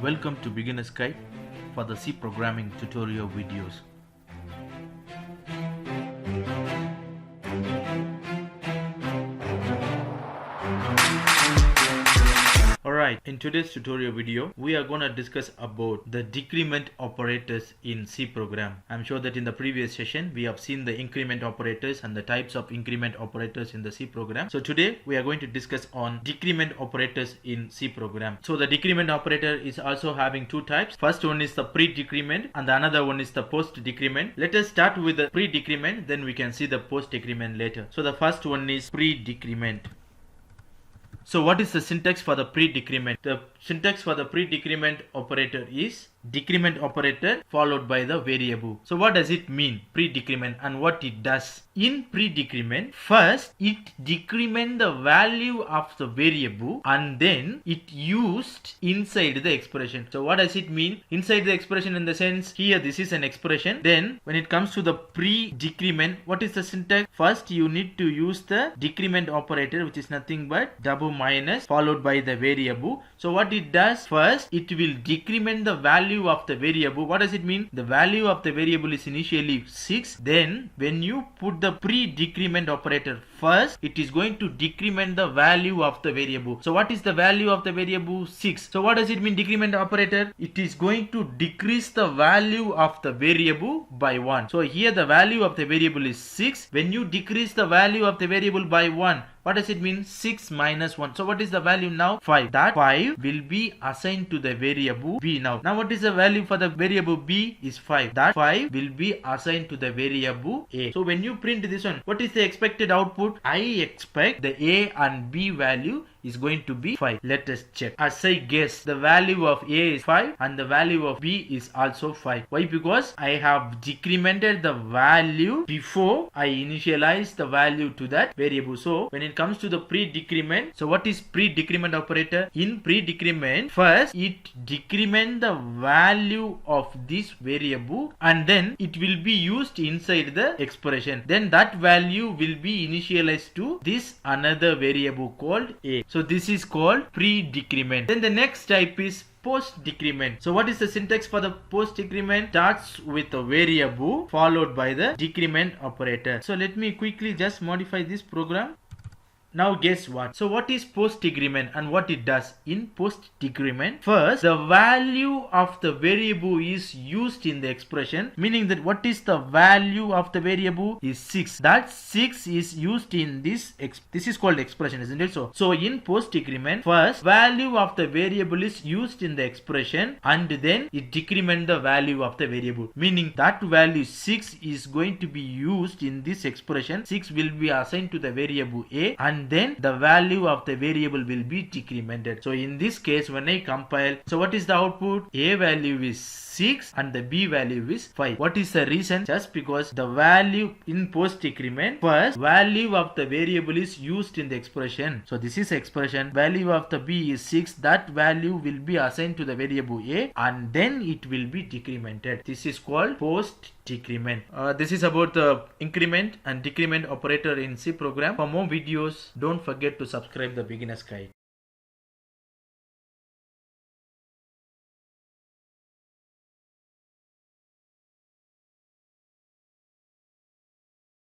Welcome to Beginner's Guide for the C programming tutorial videos. Alright, in today's tutorial video, we are going to discuss about the decrement operators in C program. I'm sure that in the previous session, we have seen the increment operators and the types of increment operators in the C program. So today, we are going to discuss on decrement operators in C program. So the decrement operator is also having two types. First one is the pre-decrement and the another one is the post-decrement. Let us start with the pre-decrement, then we can see the post-decrement later. So the first one is pre-decrement. So what is the syntax for the pre-decrement? The syntax for the pre-decrement operator is decrement operator followed by the variable. So what does it mean, pre-decrement, and what it does? In pre-decrement, first it decrement the value of the variable and then it used inside the expression. So what does it mean? Inside the expression, in the sense here this is an expression. Then when it comes to the pre-decrement, what is the syntax? First you need to use the decrement operator, which is nothing but double minus followed by the variable. So what it does, first it will decrement the value of the variable. What does it mean? The value of the variable is initially 6. Then when you put the pre-decrement operator first, it is going to decrement the value of the variable. So what is the value of the variable? 6. So what does it mean, decrement operator? It is going to decrease the value of the variable by 1. So here the value of the variable is 6. When you decrease the value of the variable by 1, what does it mean? 6 minus 1. So what is the value now? 5. That 5 will be assigned to the variable b now. Now what is the value for the variable b? Is 5. That 5 will be assigned to the variable a. So when you print this one, what is the expected output? I expect the a and b value is going to be 5. Let us check. As I guess, the value of a is 5 and the value of b is also 5. Why? Because I have decremented the value before I initialize the value to that variable. So when it comes to the pre-decrement, so what is pre-decrement operator? In pre-decrement, first it decrement the value of this variable and then it will be used inside the expression. Then that value will be initialized to this another variable called a. So this is called pre-decrement. Then the next type is post-decrement. So what is the syntax for the post-decrement? Starts with a variable followed by the decrement operator. So let me quickly just modify this program. Now guess what? So what is post-decrement and what it does? In post-decrement, first the value of the variable is used in the expression, meaning that what is the value of the variable is 6. That 6 is used in this is called expression, isn't it? So in post-decrement, first value of the variable is used in the expression and then it decrement the value of the variable, meaning that value 6 is going to be used in this expression. 6 will be assigned to the variable a and then the value of the variable will be decremented. So in this case, when I compile, so what is the output? A value is 6 and the b value is 5. What is the reason? Just because the value in post-decrement, first value of the variable is used in the expression. So this is expression. Value of the b is 6. That value will be assigned to the variable a and then it will be decremented. This is called post-decrement. This is about the increment and decrement operator in C program. For more videos, don't forget to subscribe the Beginner's Guide.